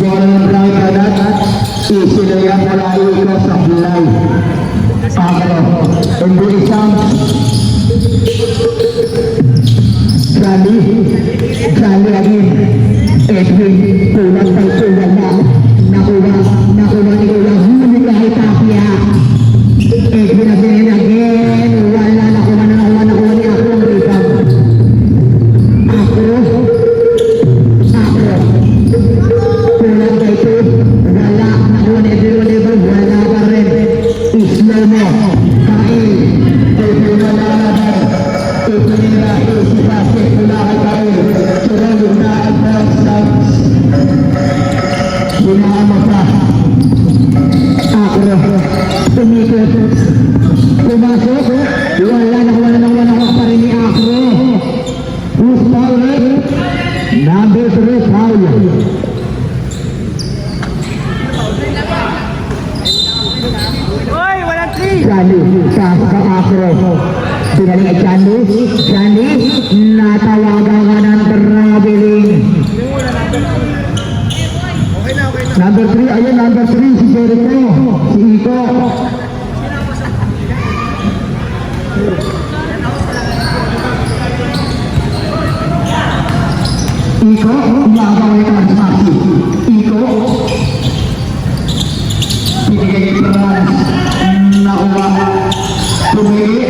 Bola ng right kanan, isilayan malayo ko sa bulay. Pakalo, hindi isang Jali again. Edwin, kulang tayo kulang na. Nakuha ni Kuya huli kahit tapya. Edwin again. Wala, nakuha ni ako ang rebound. Akro. Kulang tayo. Wala, nakuha ni Edwin. Wala pa rin. Islo mo. Kain. Edwin na laban. Edwin na si basket. Wala ka kain. Surulog na ang bounce. Sinama pa. Akro. Tumikot. Pumasok. Wala pa rin ni Akro. Who's foul? Number 3 foul. Oy, walang 3. Jani, sa Akro. Pinaling ay Jani, natawagan ka ng traveling. Number 3, ayun, number 3, si Jericho, si Iko. Iko, iabaway ka ng Maki. Iko, pinigay peran, nakuha, tumili,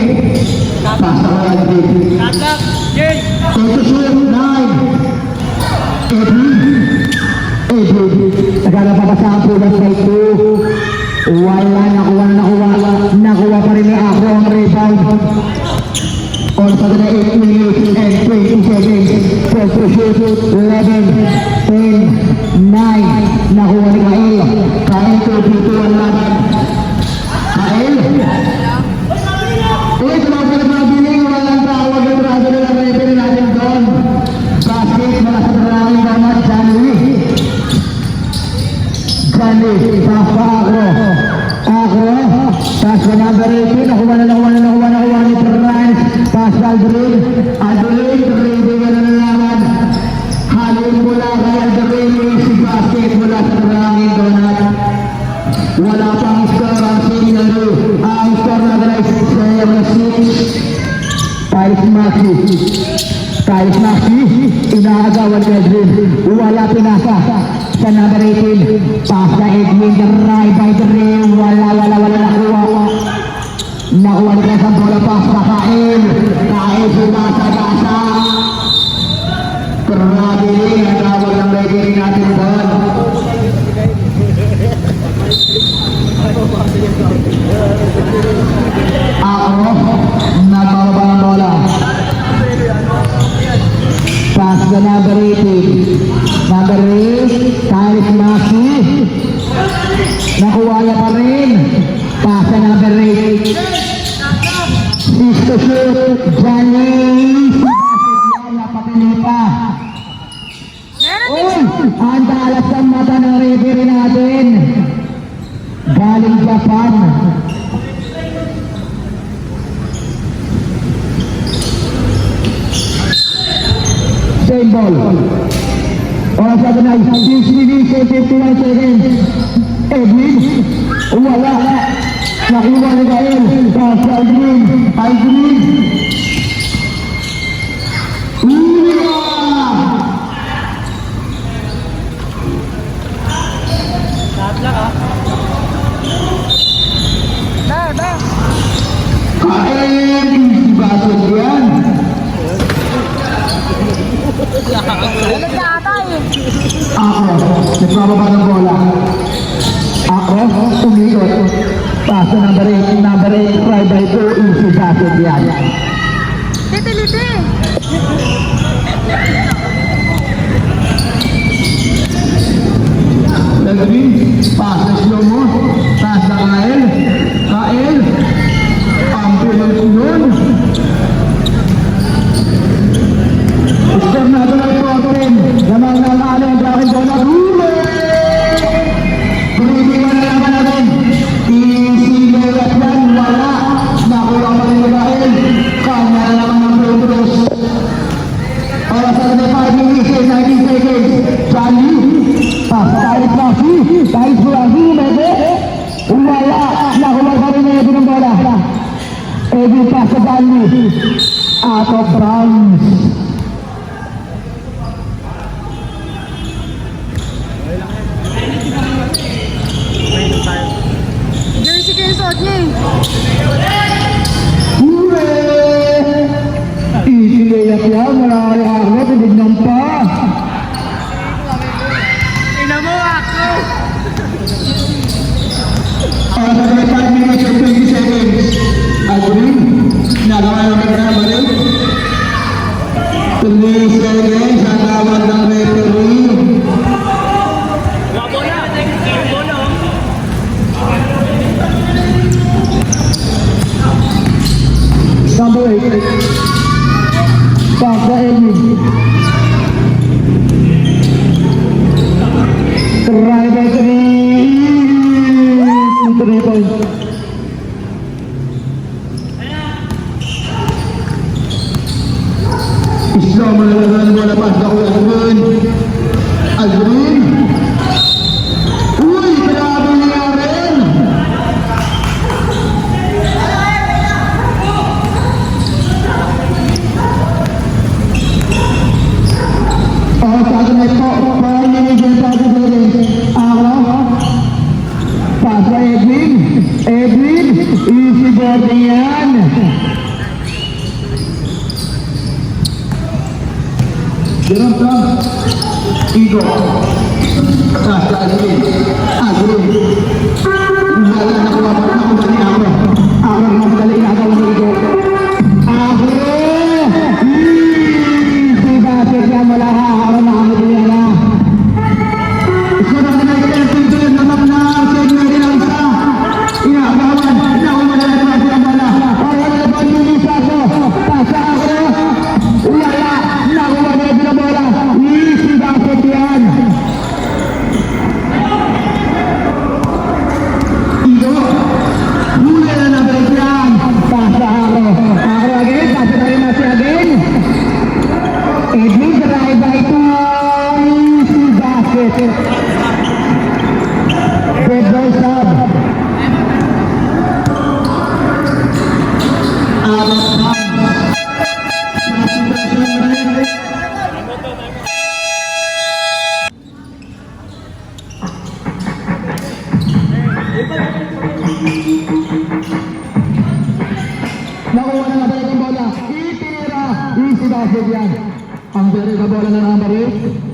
pasa ko lang dito. Tatak, Jay. Kontusyon, 9. Edwin, nagkakapapasahan po ng side 2. Wala, nakuha pa rin ni Akro ang rebound. On sa na 8 minutes and 20 seconds. First to shoot, 11, 10, 9. Nakuha ni Kael 2-2 ang laban. Kael. Uy, sumabot na mabiling, walang tawag ang braso na referee natin doon. Basket, mula sa maraming naman, Jani, pass pa Akro, pass pa number 18, nakuha ni Perrans, pass pa Aldrin, ready ka na nalaman, halin mula kay Aldrin, si basket mula sa maraming donut, wala pang score ang sinalo, ang score na drive sa yung 6, Tiles Maxi, inaagawan ni Edwin, wala pinasa sa number 18, pass na Edwin, drive by the rim, wala nakuha ni Kesa bola, pass na Kael sumasa-gasa, Trabili, nagawag ng referee natin doon. Ako, nagbababa ng bola. Pass na number 18. Number 8, Tiles Maxi. Nakuha niya pa rin. Pass na number 8. 6 to shoot. Jani. Napatili pa. Uy! Ang dalas ng mata ng referee natin. Galing Japan. Same ball. Oras natin na 6 minutes and 51 seconds. Edwin, wala. Nakuha ni Kael. Pass sa Aldrin. Tatak, ah. Kael, basket yan. Wala sa ata eh. Akro, nagbababa ng bola. Akro, umikot. Pass na number 8, try by 2, easy basket yan. Liti. Pasok Bali. Out of bounds. Jersey kayo suot niya eh. Hooray! Easy layup yan. Malaki ako. Tinignan pa. Ina mo ako! Sa 5 minutes and 20 seconds. Agree? Nagawa naman ka na ba rin? 3 seconds. Ang tawag ng referee. Bola! Bola! Number 8. Papa Edwin. Try by 3 points. Isla malalaman mo na pas ako Edwin. Edwin. Uy, grabe niya rin. Pasok na ito. Paninigyan pa ako sa rin. Ako. Pasok Edwin. Edwin. Easy boarding yan. Ganun ka. Igo. Pasok Edwin. Edwin. Wala na kumabot na kumabali ako. Ako ang magdali na ako ng Igo. Ako. Easy basket yan. Wala ka. Nakuha na balik ang bola. Itira. Easy basket yan. Ang balik ang bola na number 8.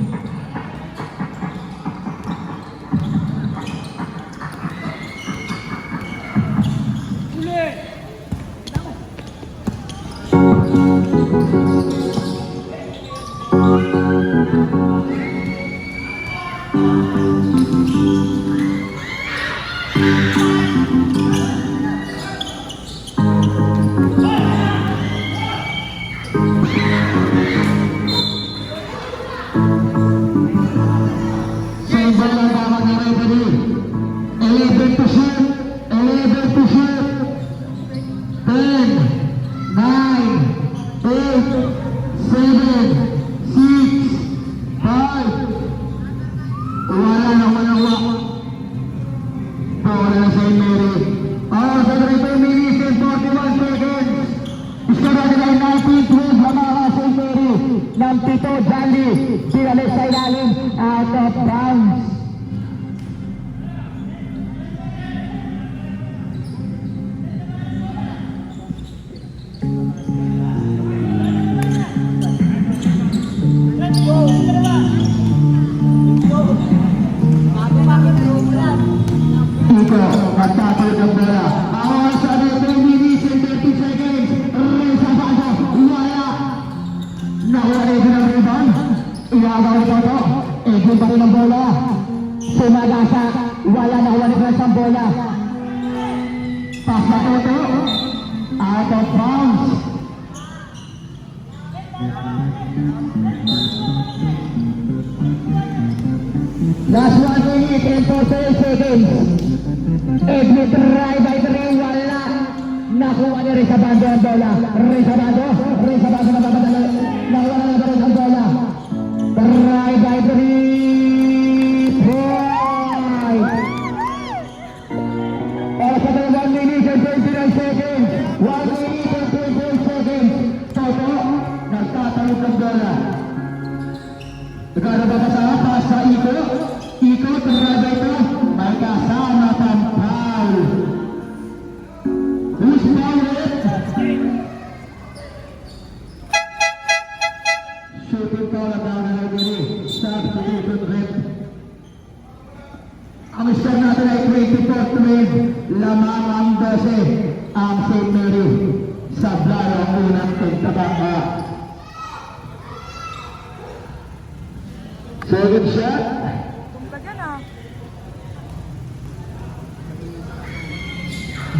Ng Tito Jandy, sinalis sa ilalim, out of bounds. Ito, magtatawag ang bola. Awan sa 3 minutes and 30 seconds. Reza Bando, wala. Nakuha Edwin ang rebound. Iagaw ito ito. Edwin pa rin ang bola. Sumagasa. Wala nakuha ni French ang bola. Pass na ito. Out of bounds. Last 1 minute and 48 seconds. Edwin try by 3. Wala. Nakuha ni Reza Bando ang bola. Reza Bando na papadala. Nakuha na ba rin ang bola. Try by 3 point. Para sa 1 minute and 29 seconds. 1 minute and ang bola. Nagkano ba kasama? Pass sa ikot. Ikot, rada ito. May kasama pang foul. Who's foul it? Shooting foul at down na nagiri. Substitution red. Ang score natin ay 24-12. Lamang ang 12 ang St. Mary. Sablay ang unang pagtabaka. Second shot. Kumbaga na.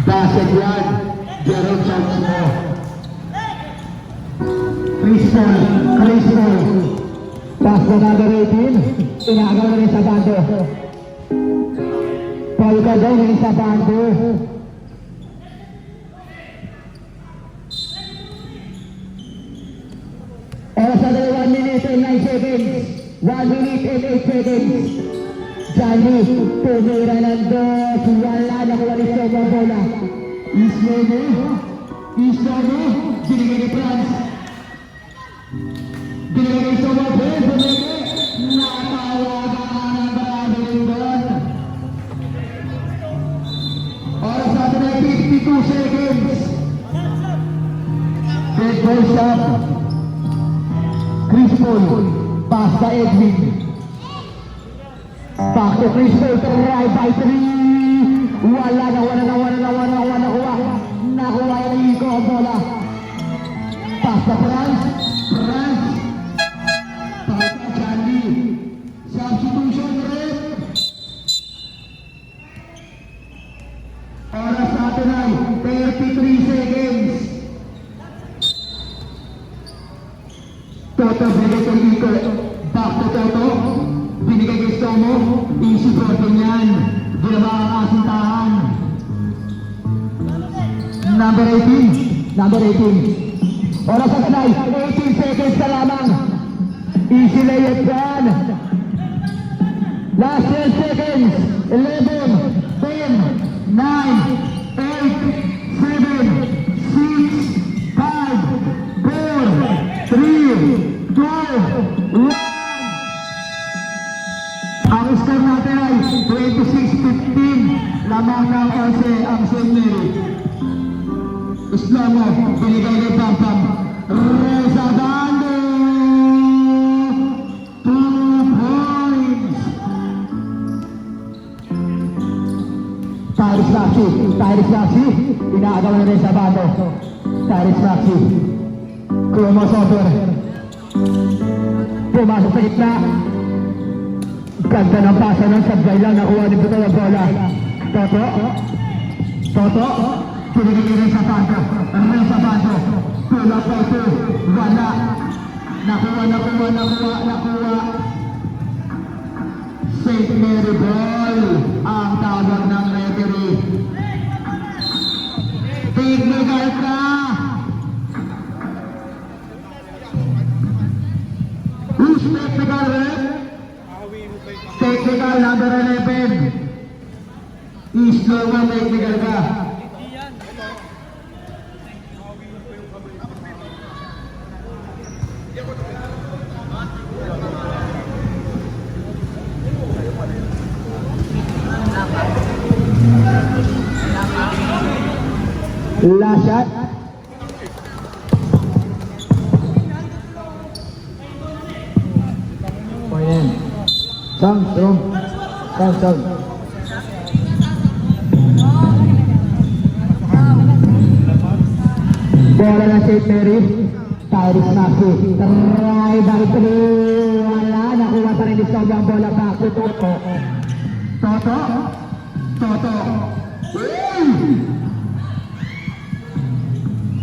Basket yan. Gerald Charles mo. Chris Paul. Pass na number 18. Inagaw na rin sa bando. Paul ka daw rin sa bando. Oras na 1 minute and 9 seconds. 1 minute and 8 seconds. Johnny, tumira ng dos. Wala na kung walis na ang bola. Islomo. Binigay ni Franz. Binigay ni Islomo. Natawagan ng Bradley doon. Oras natin ay 52 seconds. Dead ball shot. Chris Paul. Pass sa Edwin. Back to Chris Paul. Try by 3. Wala nakuha. Nakuha yung Iko ang bola. Pass sa Franz. Pass sa Chandy. Substitution red. Oras natin ay 33 seconds. Toto binigay kay Iko. Back to Toto. Binigay kay Stomo. Easy broken yan. Ginawa ang asintahan. Number 18. Oras sa kanay. 18 seconds na lamang. Easy layup yan. Last 10 seconds. 11, 10, 9, 8, 7, 6, 5, 4, 3, 2, 1. Ang score natin ay 26-15. Lamang ng 11 ang St. Mary. Islamo, binigay ni Pampam. Reza Bando. 2 points. Tyrese Maxey. Inaagaw na rin sa Bando. Tyrese Maxey. Kumosotor. Pumasok sa gitna. Ganda ng pasa ng sablay lang. Nakuha ni Buto ang bola. Toto. Pinigil rin sa Bando. Tulak pa ito. Wala. Nakuha. St. Mary ball ang tawag ng referee. Technical ka. Who's technical ref? Technical number 11. Islomo technical ka. Last shot. Point. Sang. Bola ng St. Mary. Tyrese Maxey. Try by 3. Wala. Nakuha pa rin ni Sob ang bola back to Toto.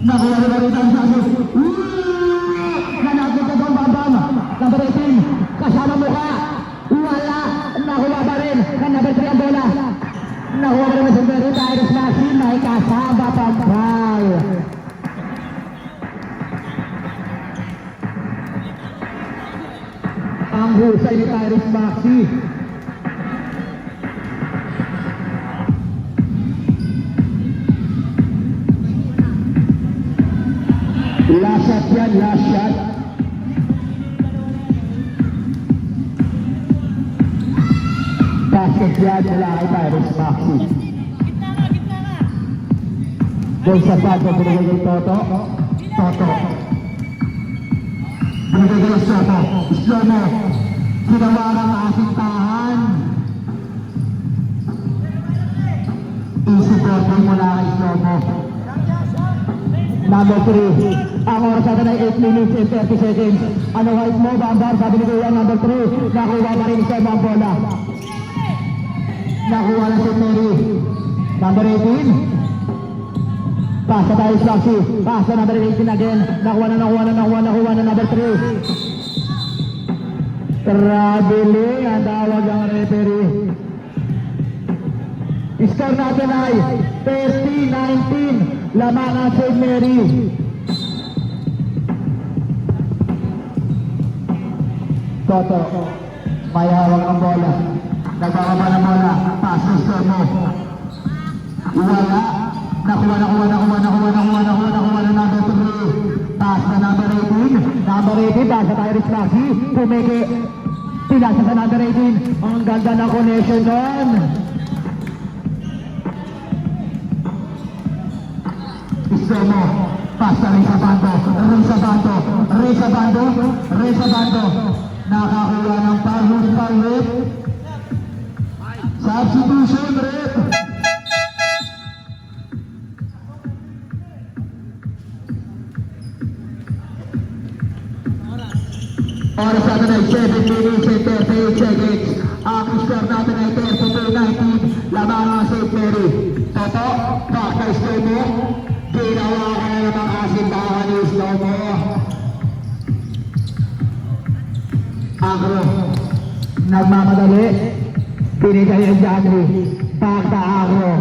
Nakuha na rin ang sabi. Nanagod na ang Bambam. Number 18. Kasama mo ka. Wala. Nakuha pa rin. Number 3 ang bola. Nakuha pa rin ang St. Mary. Tyrese Maxey. May kasama pang foul. Ang husay ni Tyrese Maxey. Last shot yan, last shot. basket yan mula kay Tyrese Maxi. Doon sa bato, binigay kay Toto. Toto. Binigay kay Soto. Slomo. Ginawa ng asintahan. Easy ball mula kay Slomo. Number 3. Ang oras natin ay 8 minutes and 30 seconds. Ano height mo, Bambar? Sabi ni Kuya, number 3. Nakuha pa rin sa ibang bola. Nakuha na si Mary. Number 18. Pasa tayo sa Maxi. Pasa number 18 again. Nakuha na number 3. Traveling ang tawag ang referee. Score natin ay 30-19. Lamang ang St. Mary. Toto. May hawak ang bola. Nagbababa ng bola. Pass to Stormo. Wala. Nakuha na number 3. Pass na number 18. Number 18, pass na Tyrese Maxi. Pumiki. Pinasa sa number 18. Ang ganda ng connection doon. Isomo. Pass na Reza Bando. Nakakuha ng foul rate. Substitution rate. Oras natin ay 7 minutes and 38 seconds. Ang score natin ay 32-19. Lamang ang St. Mary. Toto, back kay Slomo. Ginawa ka na namang asintahan ni Slomo. Agro. Nagmamadali. Pinigay ang Janry. Back na Agro.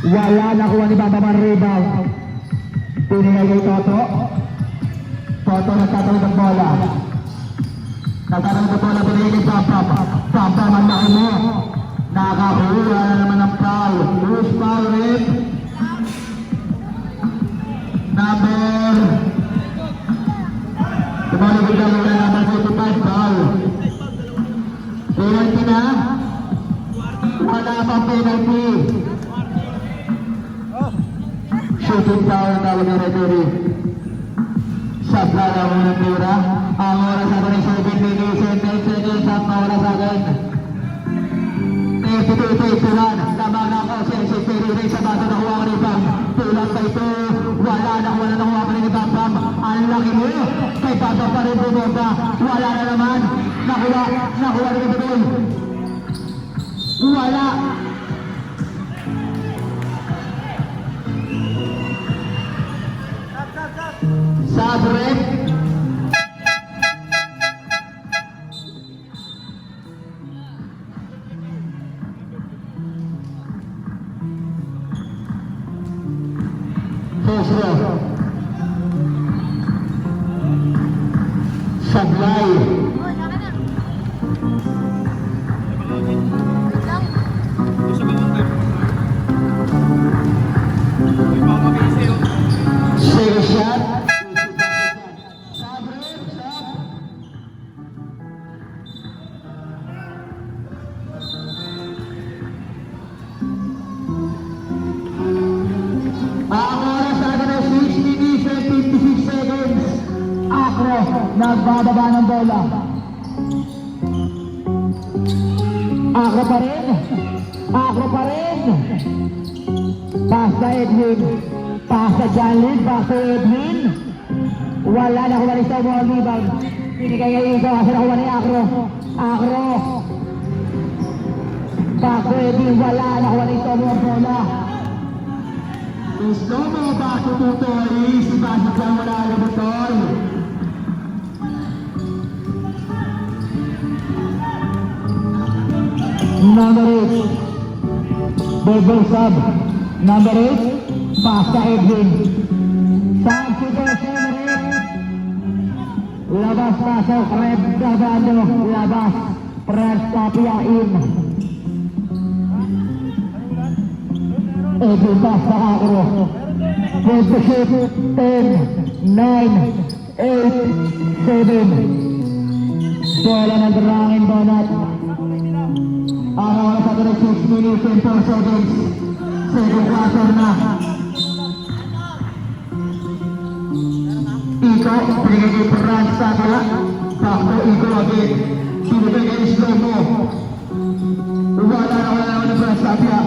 Wala nakuha ni Babaman rebound. Pinigay kay Toto. Toto nagtatawid ng bola. Nagkaroon ko bola pinili Pam-Pam ang laki mo. Nakakuha na naman ang foul. Loose foul rate. Number tumalabog lang muna number 45 foul. Penalty na. Wala pang penalty. Shooting foul ang tawag ng referee. Sabla na muna ng tira. Ang oras natin ay 7 minutes and 10 seconds ang oras natin. 32-31. Lamang na ako si Perry Ray sa bato na kuha ka ni Pam. Tulang pa ito. Wala na kuha pa rin ni Pam. Ang laki mo. Kay Papa pa rin bumaba. Wala na naman. Nakuha rin ito doon. Wala. Sabre. Tosro. Sablay. Zero shot. Nagbababa ng bola. Akro pa rin. Pass na Edwin. Pass na Janlin. Pass na Edwin. Wala na kuha ni Somo ang rebound. Pinigay kayo ito kasi nakuha ni Akro. Pass na Edwin. Wala na kuha ni Somo ang bola. Somo back to Tutoy. Si Basik lang wala na Tutoy. Number 8. Ball sub. Number 8. Pass na Edwin. Substitution rate. Labas pasok. Red Davado. Labas. Press Tapia in. Edwin pass na Akro. Good to shoot. 10, 9, 8, 7. Bola ng Drangin Bonat. Ang oras sa 6 minutes and 4 seconds. Second quarter na. Iko, binigay kay Franz sa kaya. Back to Iko again. Binigay kay Slomo. Wala na Franz sa kaya.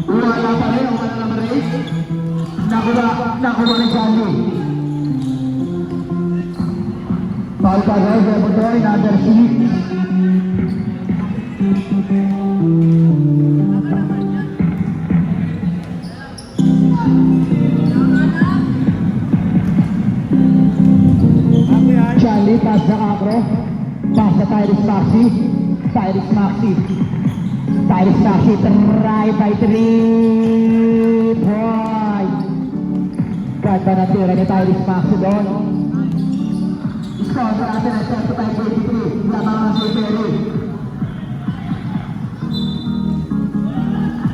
Wala pa rin, wala na rin. Nakuha ni Johnny. Paul Cagay, Bebotoy, number 6. Charlie, pass sa Acro. Pass sa Tyrese Maxi. Tyrese Maxi, try by 3 point. Ganda na tira ni Tyrese Maxi doon. Score sa atin ay 35-23. Lamang si Perry.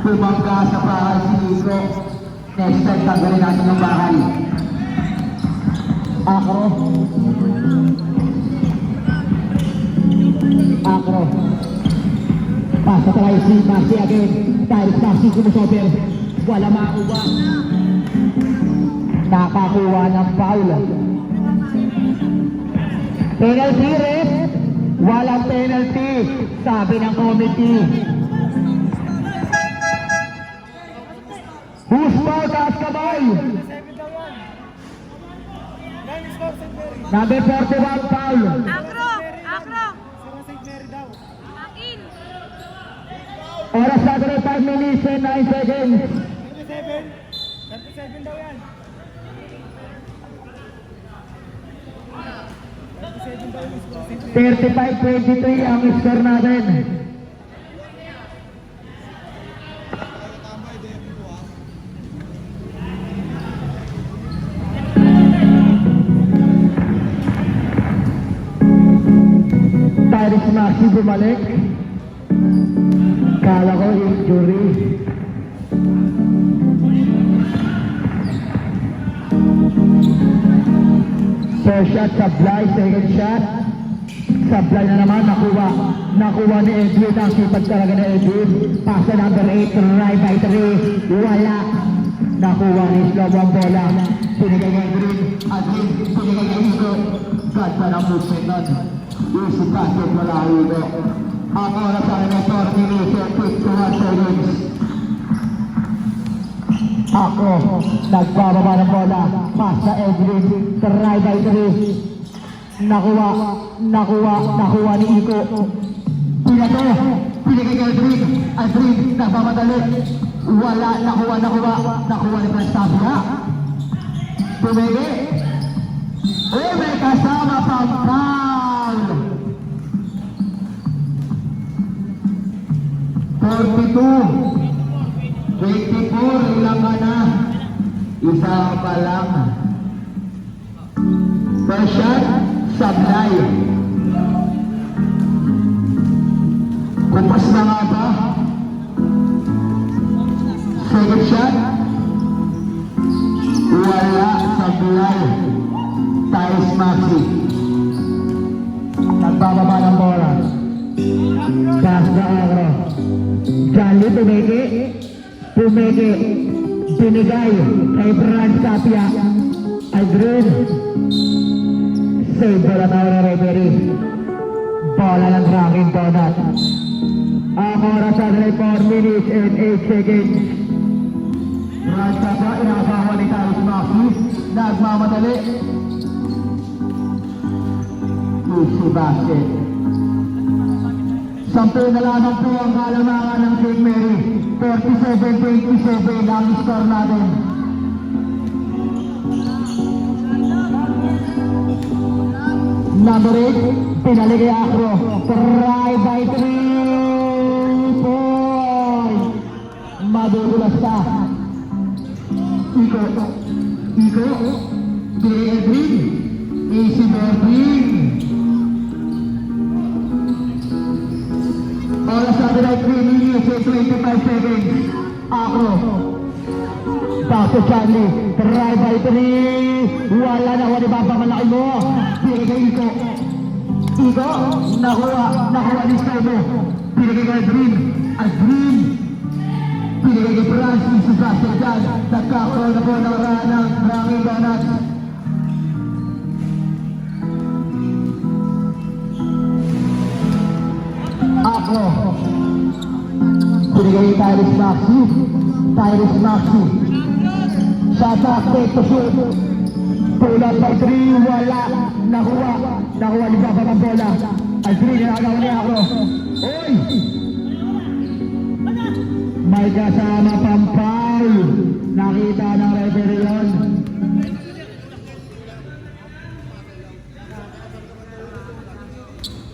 Bumangga sa bahay si Nico. Next time, tanggalin natin yung bahay. Acro. Pasa try si Maxi again. Tyrese Maxi sumusober. Wala makuha. Nakakuha ng foul. Penalty ref. Walang penalty. Sabi ng committee. Who's foul? Taas kamay. Number 41 foul. Acro! Akin! Oras na 5 minutes and 9 seconds. 37 daw yan. 35-23 ang score natin. Tyrese Maxi bumalik. Kala ko injury. First shot, Sablay. Second shot, Sablay na naman. Nakuha ni Edwin. Ang sipag talaga ni Edwin. Pasa number 8, try by 3. Wala. Nakuha ni Slobo ang bola. Pinigay kay Edwin. Edwin, pinigay kay Igo. Ganda ng movement nun. Easy basket, wala Igo. Ang oras sa akin ay 4 minutes and 51 seconds. Ako, nagbababa ng bola. Pass sa Edwin. Try by 3. Nakuha ni Iko. Pinato. Pinigay kay Edwin. Edwin, nagmamadali. Wala. Nakuha ni Prestapia. Tumigil. May kasama pang foul. 42. 24, ilang ka na? Isa pa lang. First shot, Sablay. Kupas na nga ba? Second shot, wala, Sablay. Tyrese Maxi. Nagbababa ng bola. Pass na Agro. Jolly Pumeke, binigay kay Franz Tapia. Aldrin, save bola na ng referee. Bola ng Ranking Donut. Ang oras ay 4 minutes and 8 seconds. Franz Tapia, inakasawa ni Tyrese Maxi. Nagmamadali. Easy basket. Sampu na lamang po ang kalamangan ng St. Mary. 47-27 ang score natin. Number 8, pinaligay Acro. Try by 3 point. Madudulas ka. Iko. Billy Edwin. Easy Berwin. Oras natin ay 3 minutes and 25 seconds. Acro. Back to Charlie. Try by 3. Wala na. Wala ba malaki mo? Pinigay Iko. Nakuha ni Slobo. Pinigay kay Aldrin. Pinigay kay Francis, si Basket dyan. Nagkakaroon na po ng maraming donuts. Ako. Pinigay kay Tyrese Maxi. Shot back, take to shoot. Pull-up by 3, wala. Nakuha ni Papa ng bola. Aldrin, nagawa niya ako. Oy! May kasama pang foul. Nakita ng referee yun.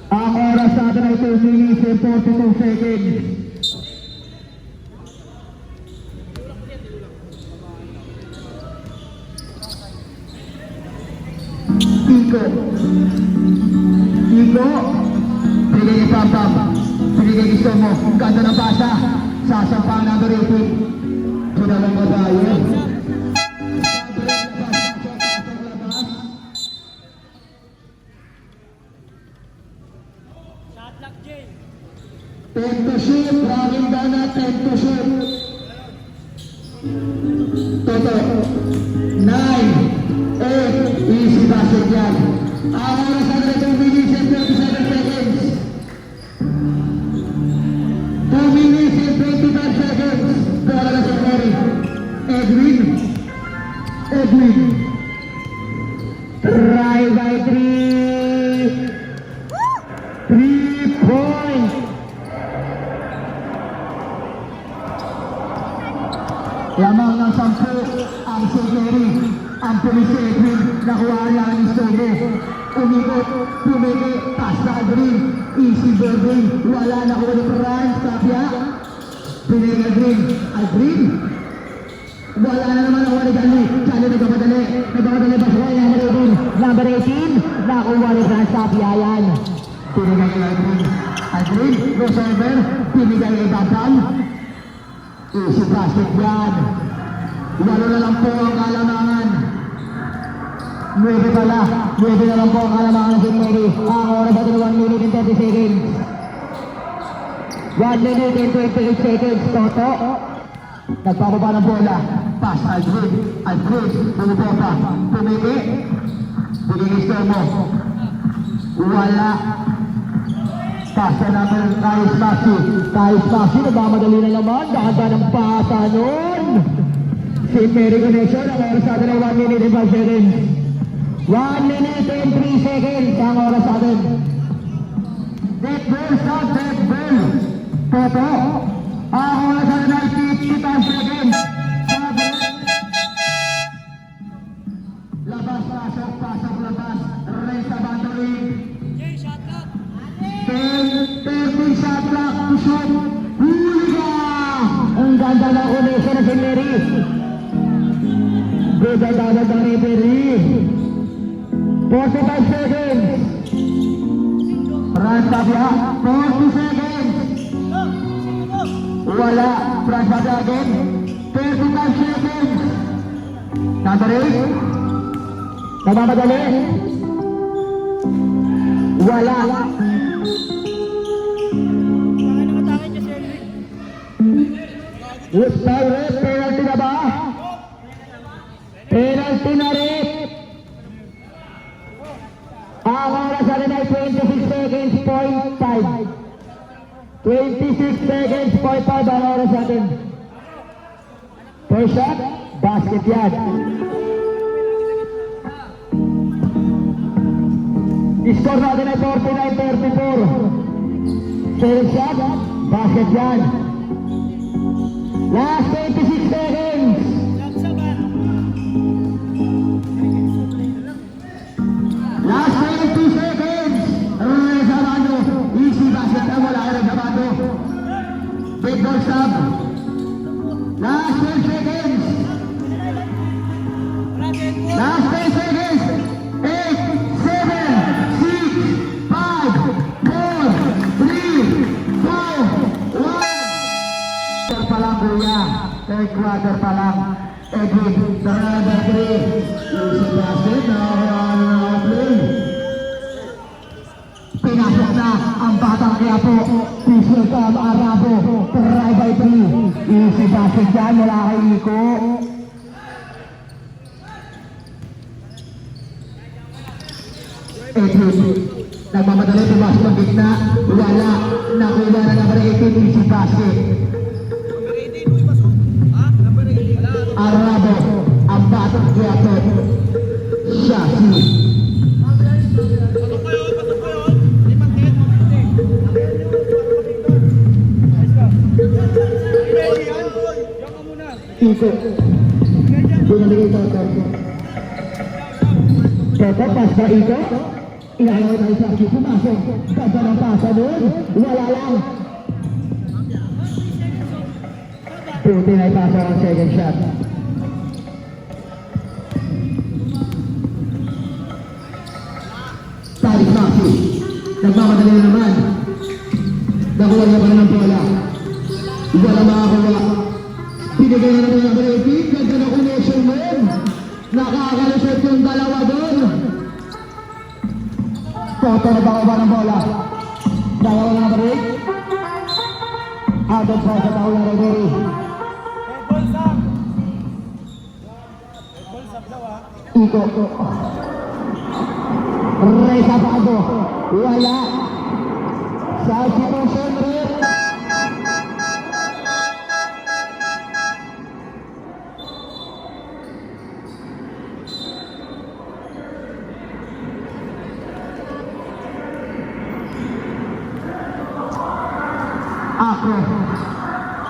Ang oras natin ay 2 minutes and 42 seconds. Iko. Pinigay ni Pampam. Pinigay ni Somo. Ganda ng pasa. Sasampang number 18. Sinalang mo tayo. Shot lock, Jay. 10 to shoot. Raging dana. 10 to shoot. Toto. 9. 8. Easy basket yan. Ang oras na ito 2 minutes and 37 seconds. 2 minutes and 25 seconds. Bola na si Mary. Edwin. Try by 3. 3 points. Lamang ng 10 ang si Mary. Ang pulis si Edwin. Nakuha niya ang Somo. Umikot, pumili, pass na Aldrin. Easy building. Wala na ko ni Franz. Tapia. Pinili Aldrin. Wala na naman ako ni Johnny. Johnny nagpapadali ba siya? Number 18. Nakuha ni Franz Tapia yan. Pinigay kay Aldrin. Crossover. Pinigay kay Babam. Easy basket yan. Walo na lang po ang kalamangan. 9 na lang po ang kalamangan ng St. Mary. Ang oras natin 1 minute and 30 seconds. 1 minute and 28 seconds. Toto. Nagpapaba ng bola. Pass Aldrin. Bumubota. Pumili. Pinigay mo. Wala. Pass na natin Tyrese Maxi. Nagmamadali na naman. Dahan ng pasa nun. St. Mary connection. Ang oras natin ay 1 minute and 5 seconds. 1 minute and 3 seconds ang oras natin. Dead ball. Toto. Ang oras natin ay 55 seconds. Labas. Reza Bandoy. Jay, shot lock. 13 shot clock to shoot. Huli ka! Ang ganda ng connection na si Mary. Good ang referee. 45 seconds. Franz Tapia, 40 seconds. Wala. Franz Tapia again. 35 seconds. Number 8. Nagmamadali. Wala. Penalty na ba? Penalty na rin. Ang oras natin ay 26 seconds, 0.5. 26 seconds, 0.5 ang oras natin. First shot, basket yan. Score natin ay 49-34. Second shot, basket yan. Last 26 seconds. Last 22 seconds. Reza Bando. Easy basket na wala kay Reza Bando. Big ball stop. Last 12 seconds. Last 10 seconds. 8, 7, 6, 5, 4, 3, 2, 1. Pa lang kuya. Third quarter pa lang. Edwin, sa number 3. Easy basket. Pinasok na ang batang Quiapo. Pistol Cam Arabo, try by 3. Easy basket dyan, wala kay Iko. Nagmamadali, pumasok ng gitna, wala, nakuha na number 18, easy basket. Arabo, ang batang Giatot, Shasi. Iko, binalik ito, Toto, pas ka Iko, ilalawin tayo sa Shasi, pumasok, ganda ng pasa doon, wala lang. Puti na ipasa ang second shot. Tarik Shasi, nagmamadali na naman. Nakuha niya pa na ng bola. Wala makakuha. Binigay na naman ang breaking, ganda na connection mo. Nakakalusot yung dalawa doon. Toto na baka ng bola. Dalawa na break. Agad pa sa tao ng referee. Iko. Reza Bago. Wala. Sa situation rin.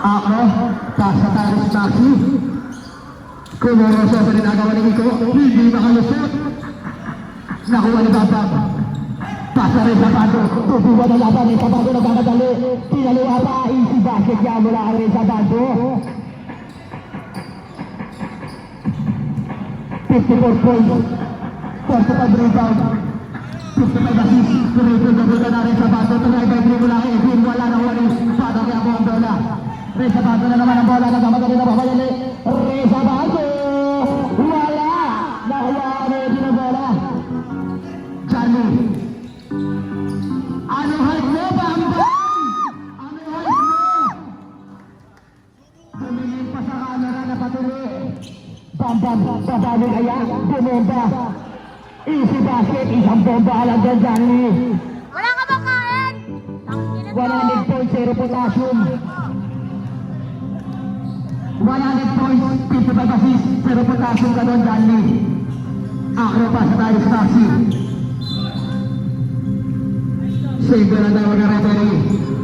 Ako, pasa tayo sa taxi. Kumoroso pa rin agawa ng Iko, hindi makalusot. Nakuha ni Babab. Pasa rin sa Bando, tubuwa na laban ni Sabado nagkakadali. Pinaluwa pa, easy basket niya mula ka rin sa Bando. 54 points, 45 rebound. 55 assist, tuloy-tuloy na rin sa Bando. Tuloy by 3 mula kay Edwin, wala na huwa rin. Bado kaya po ang bola. Reza Bago na naman ang bola, nagkamadali na papayali. Reza Bago! Wala! Nakuha na din ang bola. Johnny. Ano hype mo, Bambang? Ano hype mo? Tumingin pa sa camera na patuloy. Bambang, babali kaya, bumomba. Easy basket, isang bomba ka lang dyan, Johnny. Wala ka bang kain? 100 points, 0 potassium. 100 points, 55 assists, 0 potassium ka doon, Johnny. Akro pa sa tayo sa taxi. Save na daw na referee.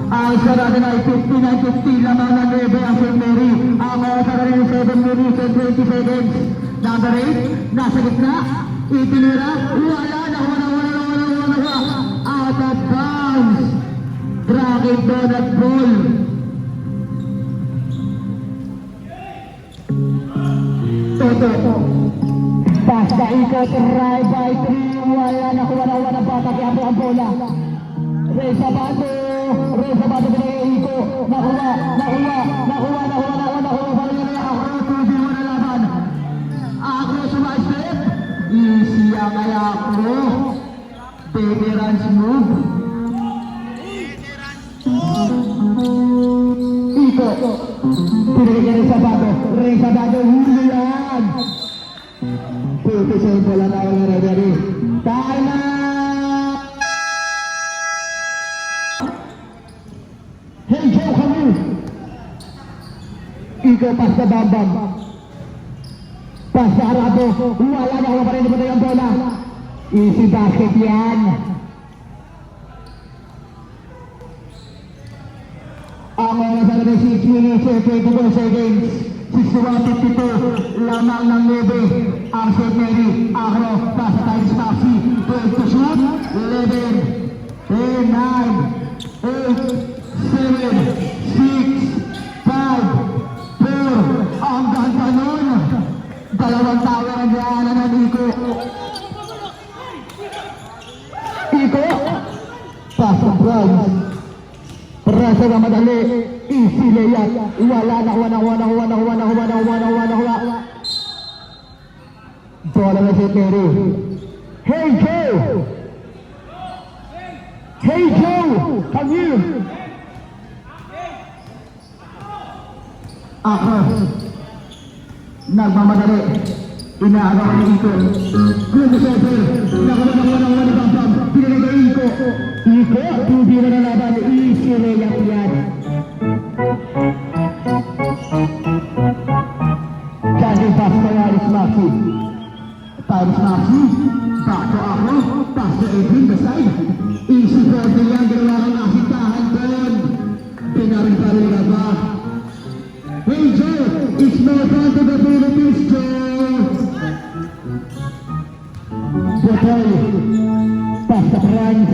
Ang isa natin ay 59-50, lamang ng 9 ang St. Mary. Ang oras na rin 7 minutes and 20 seconds. Number 8, nasa gitna, itinira, wala, nakuha. Out of bounds. Dragon Donut Ball. Toto. Basta Iko, try by 3, wala, nakuha ng bata, kaya po ang bola. Reza Bago pinagay Iko, nakuha, parang yun ay Akro, 2v1 na laban. Akro sumastep, easy ang ay Akro, veterans move. Iko, pinagay niya Reza Bago, huli yan. 57 bola tayo na referee. Time out! Hey Joe, kami! Iko, pas sa Bambam. Pas sa Arabo. Wala na, pa rin naman yung bola. Easy basket yan. Ang oras na 6 minutes and 24 seconds. 61-52, lamang ng 9 ang St. Mary. Akro, pasa tayo sa taxi. 12 to shoot, 11, 10, 9, 8, 7, 6, 5, 4, ang ganda nun. Dalawang tower ang daanan ng Iko. Iko, pasa Browns. Rasa na madali, easy layup, wala, nakuha. Bola na si Terry. Hey Joe, come here. Akro. Nagmamadali. Inaagawan ni Iko. Crossover. Nakuha ni Bambam. Pinagay ni Iko. Iko, tubira na laban. Easy layup yan. Candy pass kay Aris Maxi. Aris Maxi. Back to Akro. Pass to Edwin. The side. Easy for the young. Ginawa kang nakitahan doon. Pinarin-parin na ba? Hey Joe, it's no fun to the Philippines, Joe! Botoy, pass to Franz.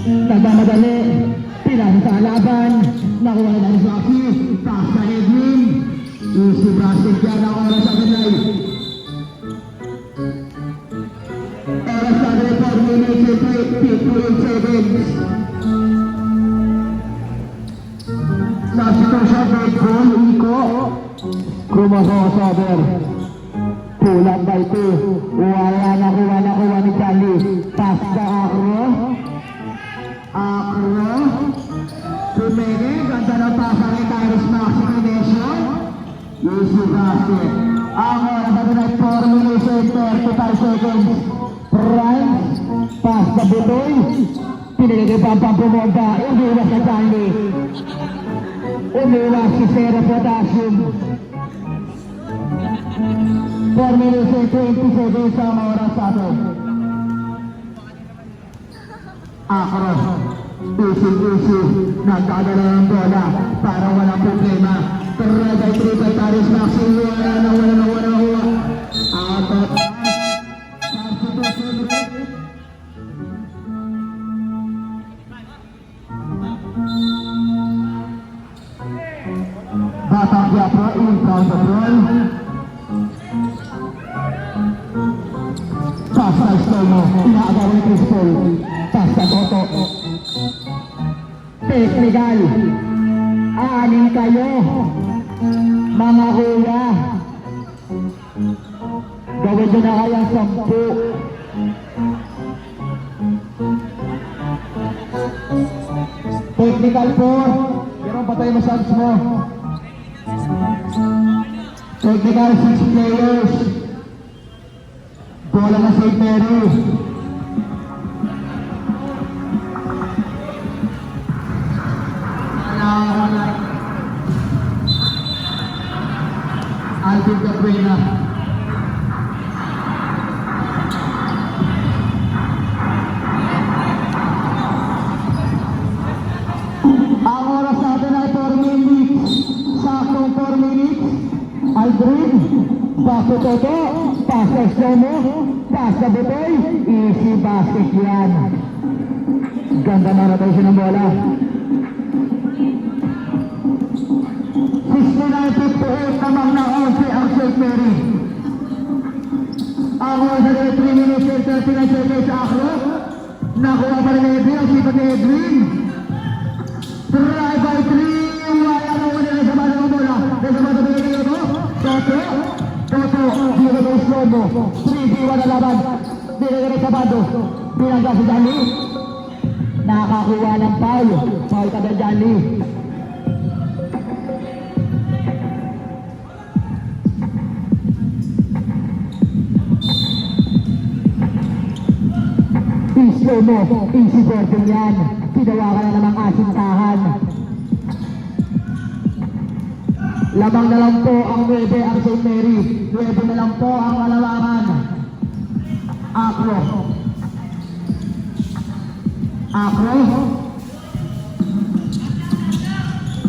Nagmamadali. Pinasa sa laban. Nakuha na ni Zaki. Pass to Edwin. Easy basket yan ang oras sa kanay. Oras sa kanay 4 minutes and 58 seconds. Substitution by Paul Iko. Crossover. Pulang by 2. Wala nakuha ni Charlie. Pass sa Akro. Akro. Tumene. Ganda ng pasa kay Tyrus Maxi Connection. Easy basket. Ang oras na pinag 4 minutes and 35 seconds. Prime. Pass sa Butoy. Pinagay Pampang pumunta. Umiwas na Charlie. Umiwas si Sarah Potassium. 4 minutes and 20 seconds ang oras sa ato. Akro. Easy. Nagdadala ng bola para walang problema. Tragay kay Taris Maxi. Wala na. Out of substitution rate. Batang Biafra in counter roll. Pass na Slomo. Inaagawan ni Chris Paul. Pass na Toto. Technical. Aanin kayo. Mga kuya. Gawin nyo na kaya 10. Technical 4. Pero patay massage mo. Technical 6 players. Bola na St. Mary. Alvin Cabrera. Ang oras natin ay 4 minutes. Saktong 4 minutes. Aldrin, baso Toto, pasa Slomo, pasa Butoy, easy basket yan. Ganda na rotation ng bola. 69-58 namang na 11 ang St. Mary. Ang oras na 3 minutes and 39 seconds sa Akro. Nakuha pa rin Edwin, ang sipat ni Edwin. Try by 3. Wala na wala na sa bala ng bola. Nasa bala ng bola. Toto, binigay Slomo. 3-1 na laban. Binigay sa bando. Binangga si Jali. Nakakuha ng foul. Foul ka na Jali. Slomo, easy boarding yan. Pinawakan na namang asintahan. Lamang na lang po ang 9 ang St. Mary. 9 na lang po ang Malawangan. Akro.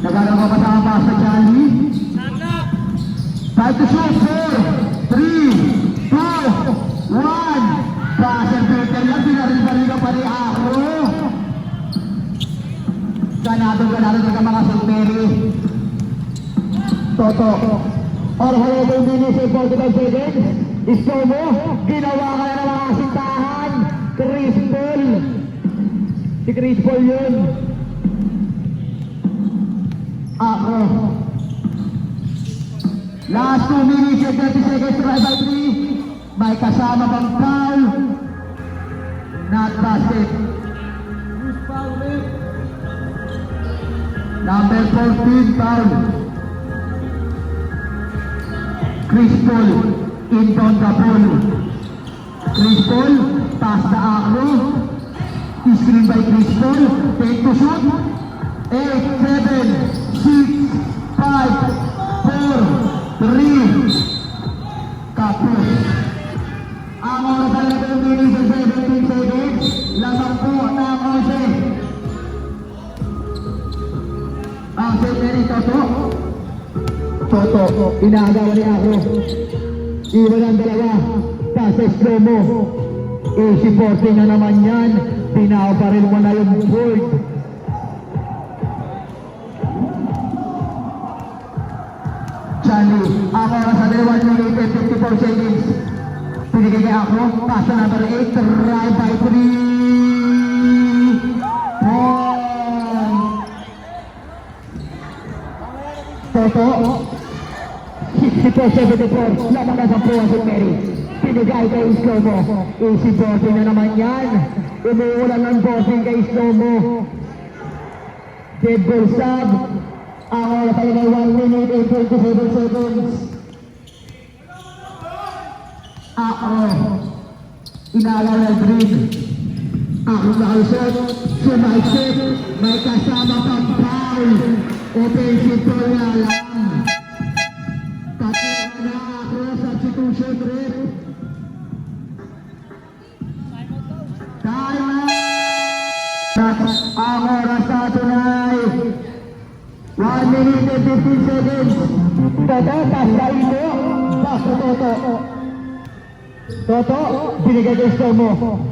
Nagagawa pa sa pass sa Charlie. Time to shoot. 4, 3, 2, 1. Pass and filter lang. Pinarin-parin pa ni Akro. Ganado ng mga St. Mary. Toto. Or halaga minutes and 45 seconds. Slomo. Ginawa ka na ng mga asintahan. Chris Paul. Si Chris Paul yun. Akro. Last 2 minutes and 30 seconds. Try by 3. May kasama bang foul? Not basket. Number 14 foul. Chris Paul, inbound the ball. Chris Paul, pass the Akro. Screen by Chris Paul, take to shoot. 8, 7, 6, 5, 4, 3. Kapos. Ang oras na ito minutes and 17 seconds. Lamang po ng 11. Ang St. Mary Toto, inaagawan ni Akro. Iwan ang dalawa. Passes promo. Easy 40 na naman yan. Pinaw pa rin mo na yung board. Charlie, ang oras na 1 minute and 54 seconds. Pinigay kay Akro. Pass na number 8. Drive by 3. Toto. 64-74, lamang na sa puwan si Mary. Pinigay kay Slomo. Easy boarding na naman yan. Umuulan ng boarding kay Slomo. Dead ball sub. Ang oras ay 1 minute and 27 seconds. Inalaw na green. Ako nakalusot. Sumaisip. May kasama pang foul. Offensive ball na lang. Substitution rate. Time out. Ang oras natin ay 1 minute and 15 seconds. Toto, pasain mo. Paso Toto, binigay kay Stomo.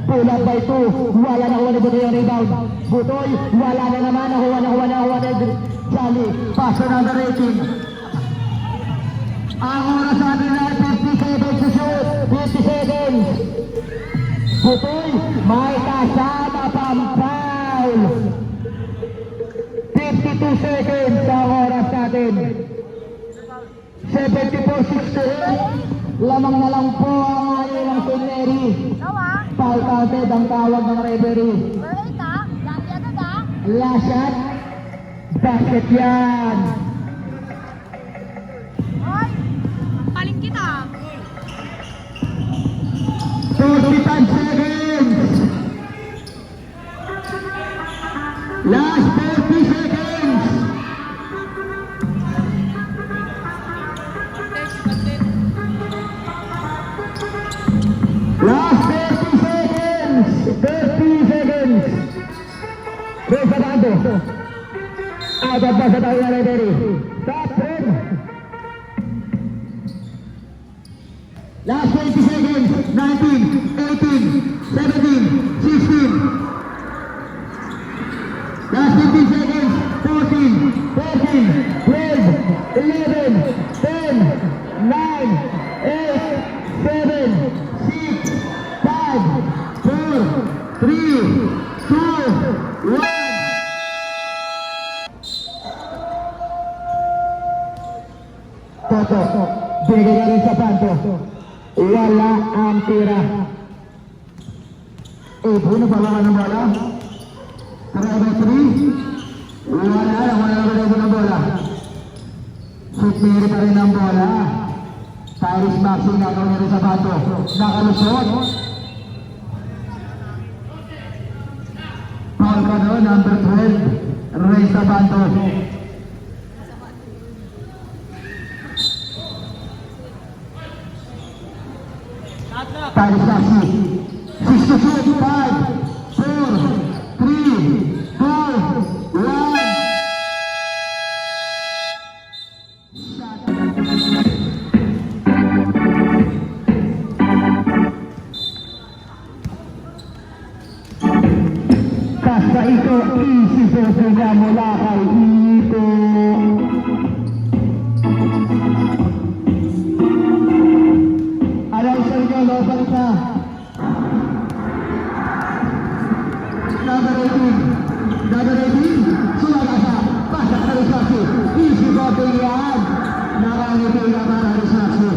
Pull up by 2. Wala na kuha ni Butoy ang rebound. Butoy, wala na naman. Nakuha na Charlie. Paso na the rating. Ang oras natin ay 50 seconds to shoot. 50 seconds. Butoy, may kasama pang foul. 52 seconds ang oras natin. 74-68. Lamang na lang po ang anin ng St. Mary. Foul counted ang tawag ng referee. Last shot. Basket yan. Paling kita. 45 seconds. Last 40 seconds. Last 30 seconds. 30 seconds. Reservado. Out of bounds at ang referee. Stop rin. Last 20 seconds. 19, 18, 17, 16. Last 15 seconds. 14, 13, 12, 11, 10, 9, 8, 7, 6, 5, 4, 3, 2, 1. Toto, binigay ka rin sa panto. Wala ang tira. Puno pa ba ng bola? Driver 3. Wala ng bola. St. Mary pa rin ang bola. Tyrese Maxi nakaw na rin sa bato. Nakalusot. Paul Cano, number 12. Ray sa bato. Tyrese Maxi. 6 to shoot. 5, 4, 3, 2, 1. Basta ito, easy sa nga mula kay Ito. Announcer nyo, loban ka. Number 18, sumagasa, pasok na Rizaki. Easy bobbing yan. Nakangiti na para Rizaki.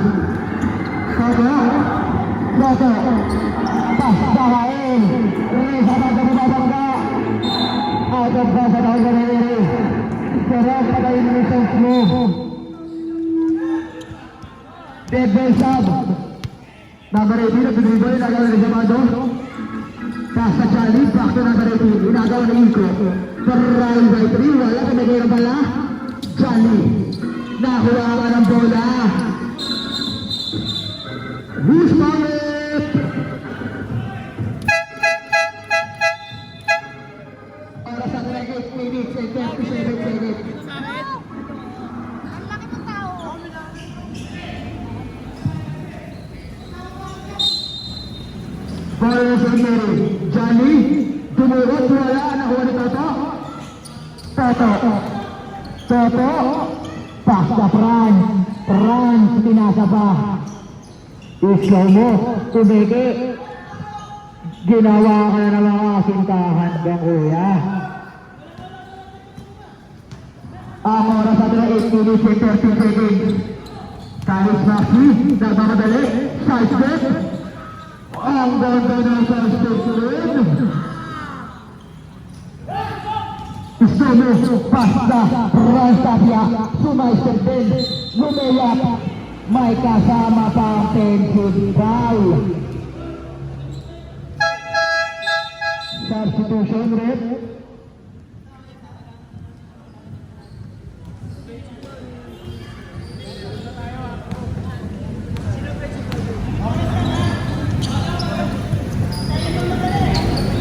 Toto, pastahain. Reza na dumabang ka. Out of bounds at ang ganiri. Correct na kayo ng isang flow. Dead ball sub. Number 18, nag-dribble, inagawa na Jamado. Pass sa Charlie, back to number 18, inagawa na Iko. Trial by 3, wala, pinagay na pala. Charlie, nakuha ka ng bola. Who's power? Oras sa 8 minutes and 37 seconds. Ang laki ng tao. Para sa Mary, Johnny, tumurot, wala, nakuha ni Toto. Toto, pass sa Franz, pinasa pa. Islaw mo, tumiki. Ginawa ka na ng mga kasintahan bang kuya. Ang oras sa 8 minutes and 30 seconds. Kalis Maxi, nagmamadali, side step. Ang ganda ng first step rin. Isomo, pasta, Rastapia, sumaystep din, lumiyak, may kasama pa ang pension foul. Substitution rin.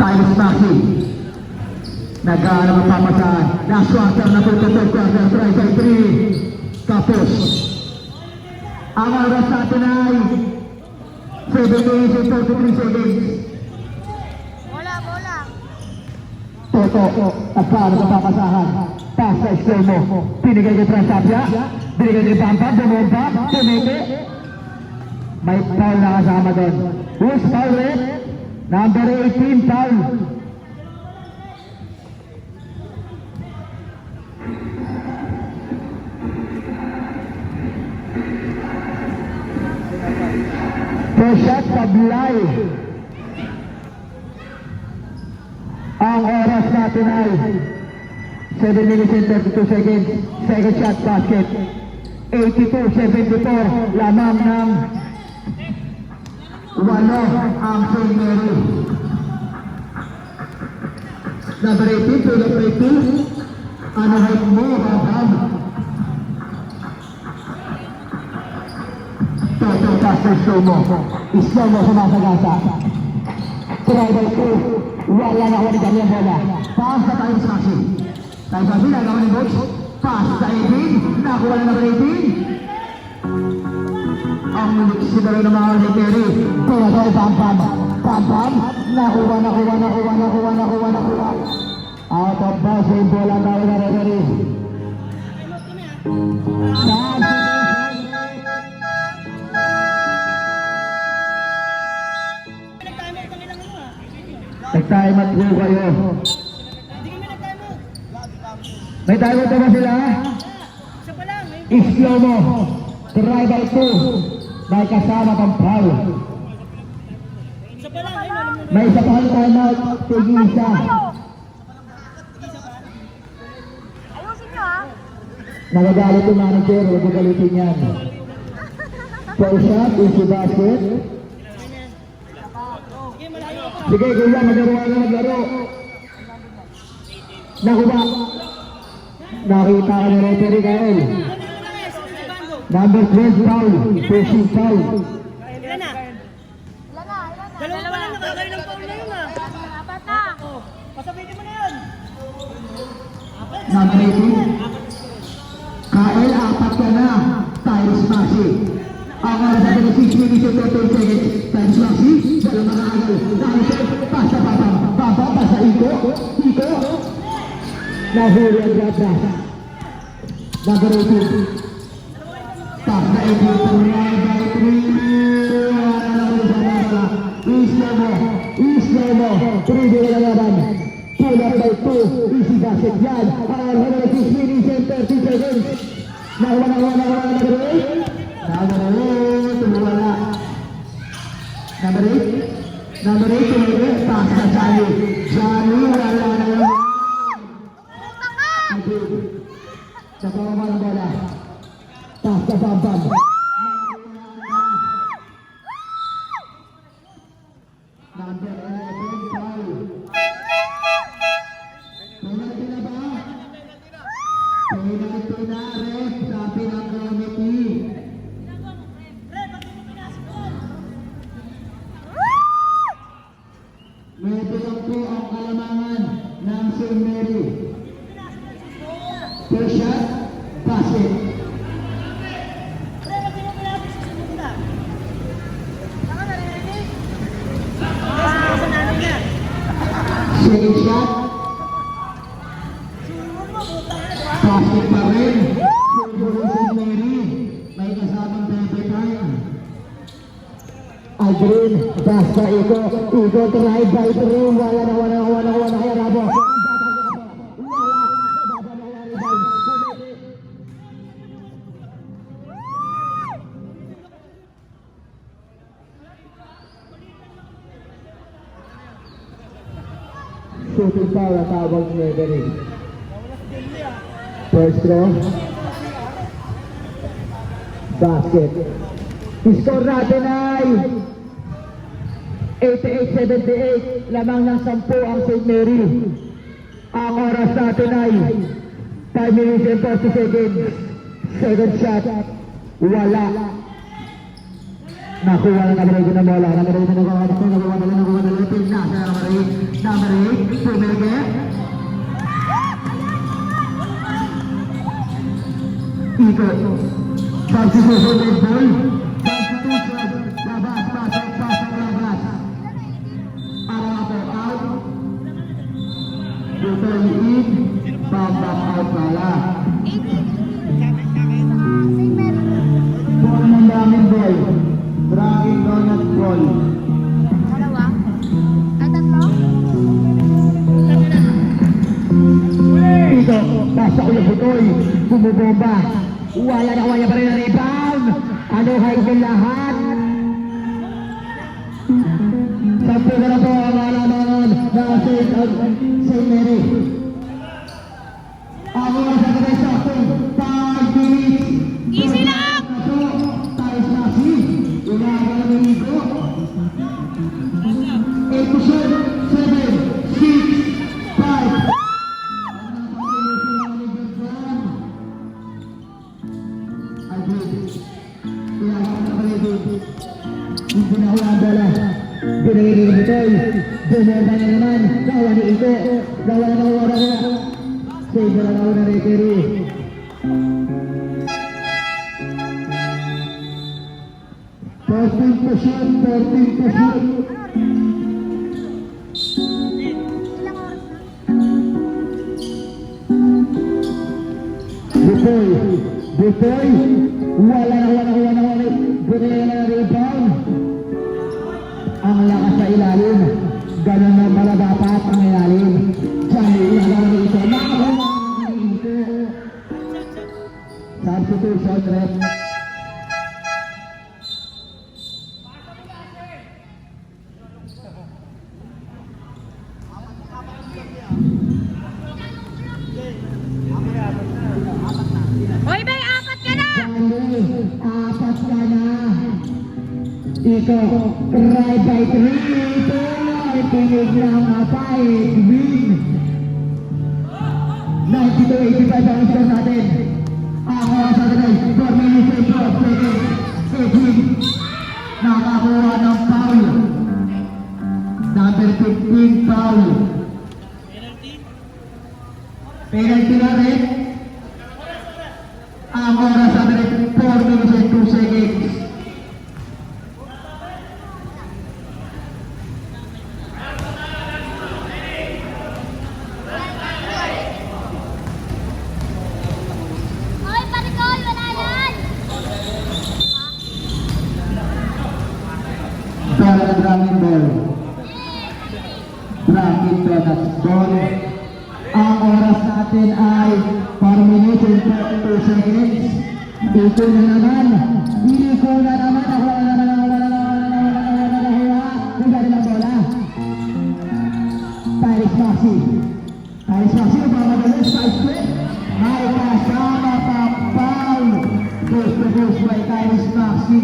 Tiles Maxi. Nag-aaral ang pamasahan. Last quarter na po ito, third quarter, try by 3. Tapos, ang oras natin ay 7 minutes and 43 seconds. Bola. Toto, nag-aaral ang pamasahan. Pass sa extremo. Pinigay kay Transapia. Binigay kay Bamba, bumomba, tumiti. May foul na kasama doon. Who's foul rin? Number 18, foul. First shot, Tablay. Ang oras natin ay 7 minutes and 32 seconds. Second shot, basket. 82-74, lamang ng 8 ang St. Mary. Number 18, pull up rate 2. Ano height mo, Babam? Toto, pass sa slow-mo. Slow-mo sa masagasa. Try by 2. Wala na wala kami ang bola. Pass sa Tiles Maxi. Tiles Maxi, nagawa ni Box. Pass sa 18. Nakuha na number 18. Ang muliksida rin ng mga Mary. Kaya tayo Pampam. Pampam. Nakuha. Out of bounds yung bola tayo na referee. Nag-time at go kayo. May time out ba sila? Islo mo. Try by 2. May kasama pang foul. May isa pang time out. Tigisa. Ayusin nyo ha. Nagagalit yung manager. Huwag gagalitin yan. First shot, easy basket. Sige, kuya, maglaro. Nakuha. Nakita ka ni referee Kael. Number 12 foul. Pushing foul. Ilan na? Dalawa pa lang nakakailang foul na yun ha. Apat na. Pasabitin mo na yun. Number 18. Kael, 4 ka na. Tiles Maxi. Ang oras natin ay 6 minutes and 13 seconds. Tiles Maxi, walang makakagal. Nakisip, pasa Papam. Papam, pasa Iko. Nahuli ang grab na. Number 18. Pass na 18. Try by 3. Wala na ulit sa nasa. Isla mo. 3 din na laban. Pull up by 2. Easy basket yan. Ang oras 6 minutes and 30 seconds. Nakuha number 8. Tumulala. Number 8, tumulala. Pass na Johnny, wala na lang. Sa pamamalang bola. Pass na Pampam. St. Mary. First shot, basket. Pre, ba't di mo pinapis sa segunda? Saka naririnig? Sa namin na. Second shot, Suruhan mo, buta na, di ba? basket pa rin. Silver St. Mary. May kasamang 25. Aldrin, basta iko try by through, wala na, kaya rabo. Shooting foul ang tawag ni Everett. First throw. Basket. Score natin ay 88-78, lamang ng 10 ang St. Mary. Ang oras natin ay 5 minutes and 40 seconds. Second shot, wala. Nakuha na number 8 na bola. Number 8 na nakuha na team na. Number 8, Pumege. Ikot. Substitution with ball. Substitution. Labas, pasok, labas. Araw po out. Butol in. Back out pala. Ball ng daming ball. Dragging donut ball. Dalawa? Ay, tatlo? Ito, basta ulit butoy. Bumubomba. Wala pa rin ang rebound. Ano high din lahat? Sampu na po ang alaman na St. Mary. Ako ang sagabay sa akin. 5 minutes. Easy lang! Tayo sa si. Ilaga na ng ito. 8%, 7, 6, 5. Hindi na ulang bola. Binigay ni Bitoy. Bumomba na naman. Nawa ni Ito. Nawa na. Save na nawa na referee. Fourteen to shoot. Ilang oras na? Bitoy. Wala na. Binigay na rebound. Ang lakas sa ilalim. Ganun na pala dapat ang ilalim. Diyan, ilalaw na ito. Nakakuha ito. Substitution, ref. Hoy, bay, apat ka na! Apat ka na. Ito, try by 3. Ito, pinig lang apay. Win. 92-85 ang score natin. Ang oras natin ay 4 minutes and 12 seconds. Edwin, nakakuha ng foul. Number 15 foul. Penalty na rin. Ang oras natin ay 4 minutes and 2 seconds. Hoy, parikoy, wala yan! Drumming ball. Drumming ball. Ang oras natin ay 4 minutes and 42 seconds. Ito na naman. Iliko na naman. Wala na. Bigay na bola. Paris Maxi. Pamagalis. 5 feet. May kasama pa foul. Goes to goes by Paris Maxi.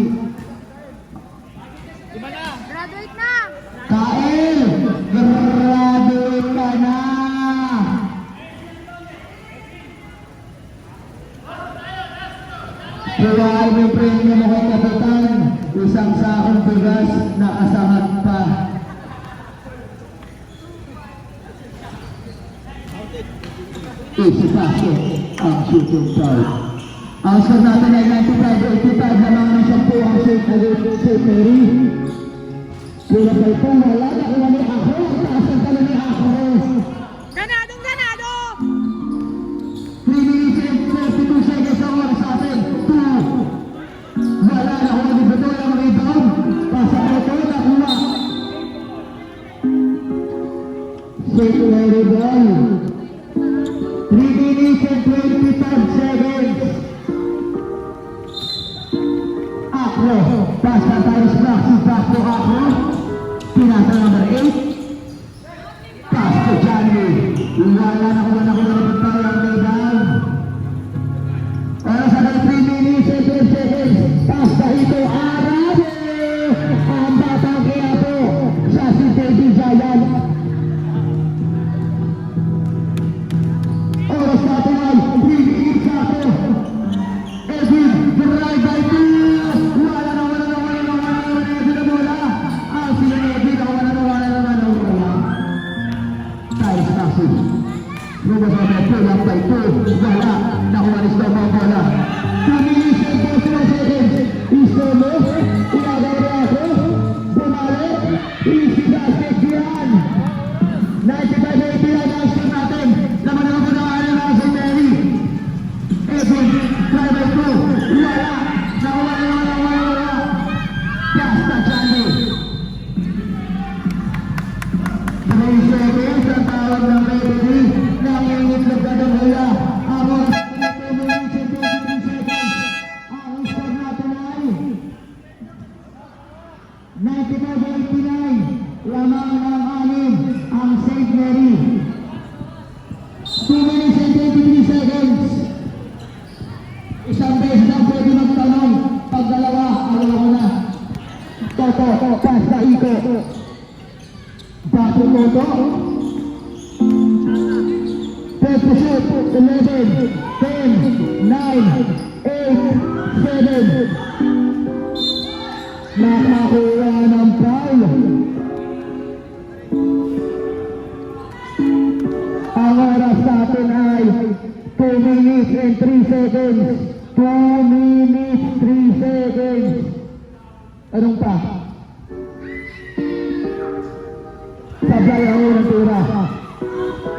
Graduate na! Kael, graduate ka na! Kawain yung premyo mo kay Kapitan, isang sakong bigas na kasahat pa. Isipasok ang shooting star. Ang score natin ay 95-85 lamang ng 10 ang St. Mary. Pula pa ito, wala na kung ano ako. Taas ang talo ni ako. Ganadong ganado! 3 minutes and 32 seconds ang oras natin. 2. Wala na kung ano ito ang rebound. Pasa ito, nakuha. St. Mary ball. 3 minutes and 25 seconds. Akro, basta tayo sa Maxi Pasto Akro. Pinasa number 8. Pasto Johnny. Wala na kung ano tayo ang rebound. Oras na 3 minutes and 12 seconds. Pasta ito, Arabe. Ang batang Quiapo sa si Teddy Giant. Oras natin ay 3 minutes ako. Edwin, drive by 2. Wala na. Edwin na bola. Ang sila ni Edwin, wala na. Tayo sa taxi. Lumos na may pull up by 2. Wala. Nakuha ni Stomo ang bola. 2 minutes and 41 seconds. Istomo. Inagaw na ako. Bumalik. Easy basket yan. 95-89 ang score natin. Laman na ako na St. Mary. Edwin, drive by 2. Wala. Nakuha na. Basta Johnny. 3 seconds ang tawag ng referee. Nangingitlog ka ng hula. Habang 2 minutes and 23 seconds. Ang score natin ay 95-89. Lamang ng 6 ang St. Mary. 2 minutes and 23 seconds. Isang beses lang pwede magtanong. Pag dalawa, alam ko na. Toto, pasta iko. Bato Toto. First to shoot, 11, 10, 9, 8, 7. Nakakuha ng foul. Ang oras natin ay 2 minutes and 3 seconds. 2 minutes, 3 seconds. Anong pa? Sablay ang unang tira.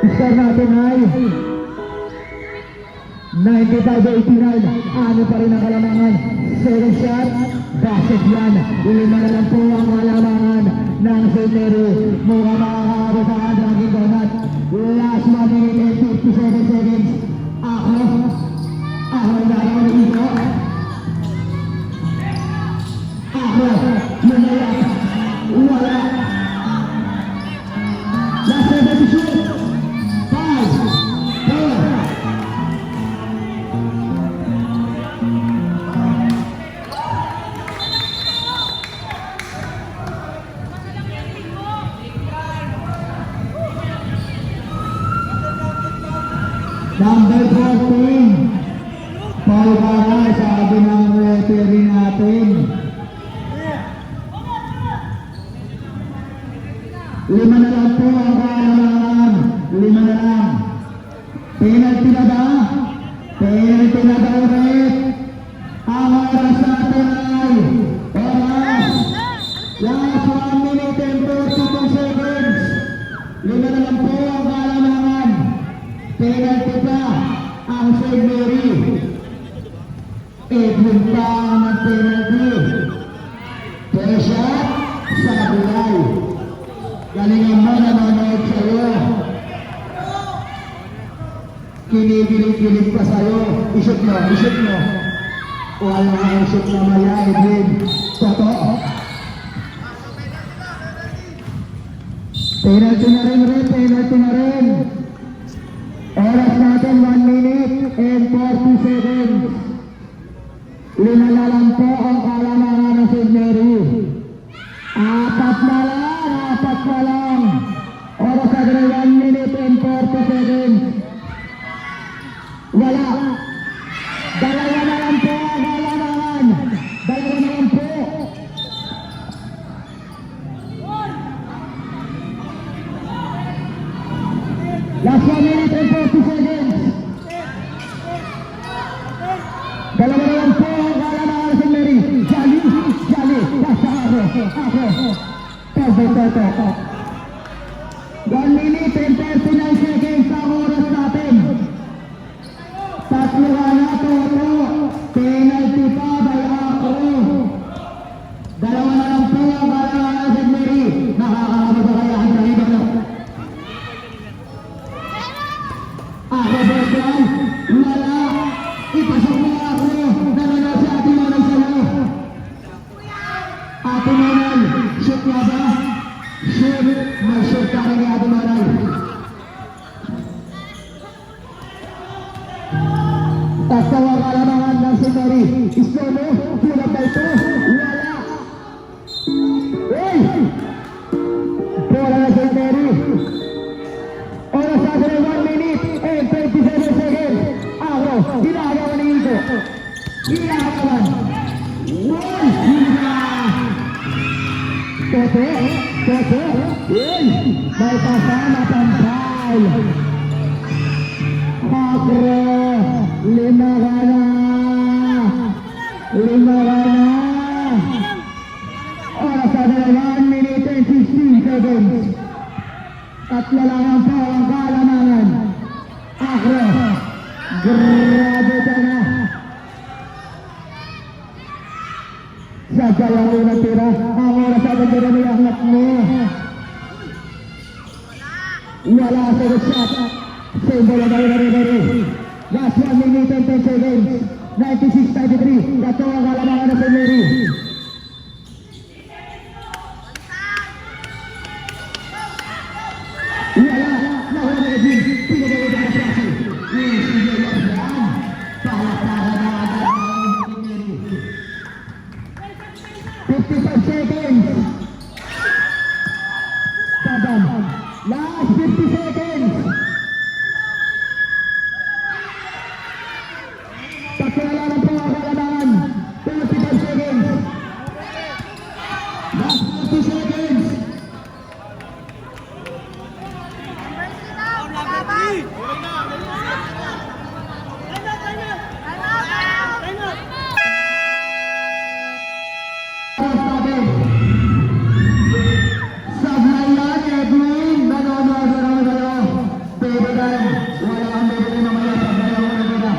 Score natin ay 95-89. Ano pa rin ang kalamangan? Second shot, basket yan. Lima na lang po ang kalamangan ng St. Mary. Mukhang makakabot ang Dunkin' Donut. Last 1 minute and 57 seconds. Ako na lang dito. Ako, lumayas. Wala. Last 7 to shoot. 5, 4. Number 14. Paul Cara, sabi ng referee natin. 5 na lang po ang kalamangan. 5 na lang. Penalty na ba? Penalty na ba ulit? Ang oras natin ay oras. Last 1 minute and 42 seconds. 5 na lang po ang kalamangan. Penalty pa ang St. Mary. Edwin pa ang penalty. First shot, Sablay. Galingan mo na manood sa'yo. Kinigilig-gilig pa sa'yo. Isip mo. Wala ang isip na maya, Edwin. Totoo. Penalty na rin. Oras natin 1 minute and 40 seconds. 5 na lang po ang kalamangan ng St. Mary. 4 na lang. Oras natin 1 minute and 40 seconds. Wala. 2 na lang po ang kalamangan. 2 na lang po. Last 1 minute and 40 seconds. Dalawa na lang po ang kalamangan sa Mary. Jolly. Basta ako. Toto. 1 minute and 39 seconds ang oras natin. Tatlo ka na, Toto. Penalty pa by ako. Dalawa na lang po ang kalamangan sa Mary. Nakakakaba ba kaya ang trahiba na? Ako, Bertrand. Wala. Ipasok mo ako. Nanonood si Ate Monal sa'yo. Ate Monal, shoot nga ba? Shoot. May shoot ka rin ni Ate Monal. Tasawa kalamangan ng si Mary. Isono, pulang ba ito? Wala. Hey! Bola na si Mary. Oras natin ay 1 minute and 27 seconds. Ako, ginagawa ni Ito. Ginagawan. Toto. Hey! May pasama pampay. Akro. Lima ka na. Oras natin ay 1 minute and 16 seconds. Tatlo lang ang po ang kalamangan. Akro. Grabe ka na. Sagay ang unang tira. Ang oras natin tira may angat mo. Wala sa shot. Same bola na rin. Last 1 minute and 10 seconds. 96-93. Gato ang kalamangan na sa Mary. Wala. Nahula na Edwin. Pinagawa na ang klase. Sige lang yan. Palakpakan na agad ang Mary. 55 seconds. Padam. Last 50 seconds. Tatlo lang po ang kalamangan. 45 seconds. Last 50 seconds. Sablayan, Edwin, nanonood na naman kayo. Pwede ka rin. Wala kang bibili mamaya. Sablayan mo na kita.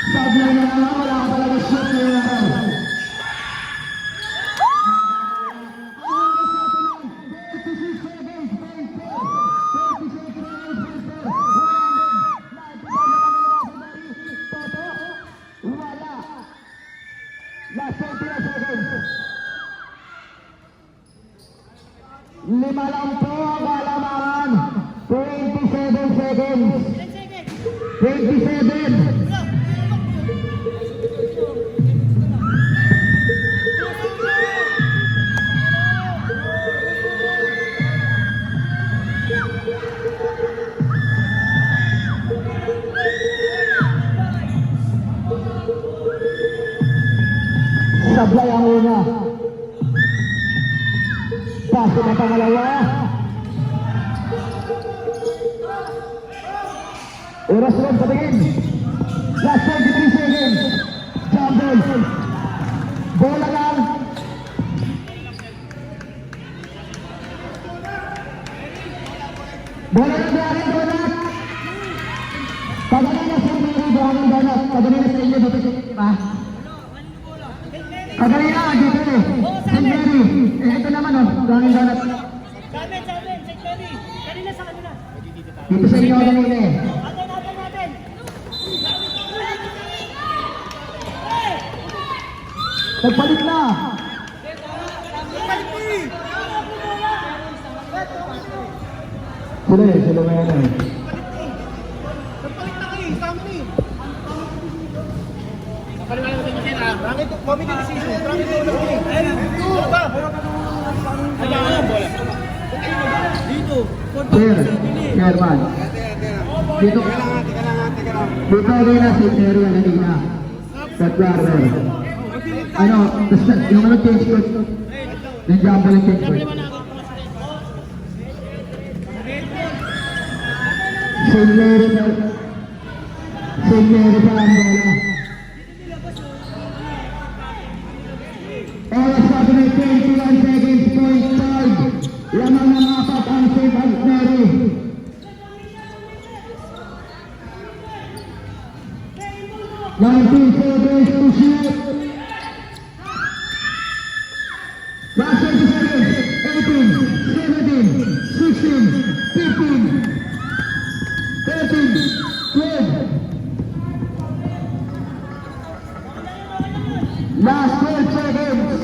Sablayan na lang. Wala ka talaga shoot na naman. Last 20 seconds. 5 lang po ang kalamangan. 27 seconds. 27. Sablay ang una. Pasok ang pangalawa. Oras ron sa tingin. Last 23 seconds. Jump ball. Bola lang. Bola lang Brian Donat. Pagano na sa Mary Brian Donat. Pagano na sa inyo dito ba? Kagalina, dito eh. St. Mary. Ito naman oh. Brian Donat. Sabi, St. Mary. Kanina sa kanila. Dito sa inyo kanina eh. Natin. Nagpalit na. Sila may ano eh. Chairman. Dito rin na si Terry ang kanina. Sa quarter. Ano, yung change coach. Nandiyan balik yung point. St. Mary pa ang bola. Oras pa na 21 seconds, point 5. Lamang ng apat ang St. Mary. 19 seconds to shoot. Last 20 seconds. 18, 17, 16, 15, 13, 12. Last 12 seconds.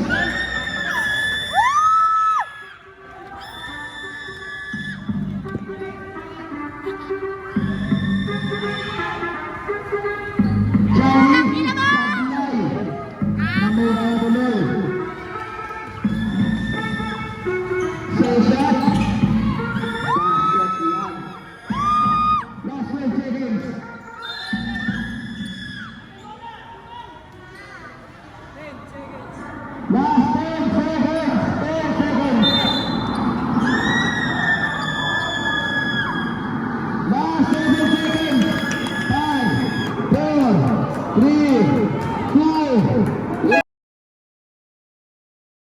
Johnny, Sablay. Namura tuloy. Sesha.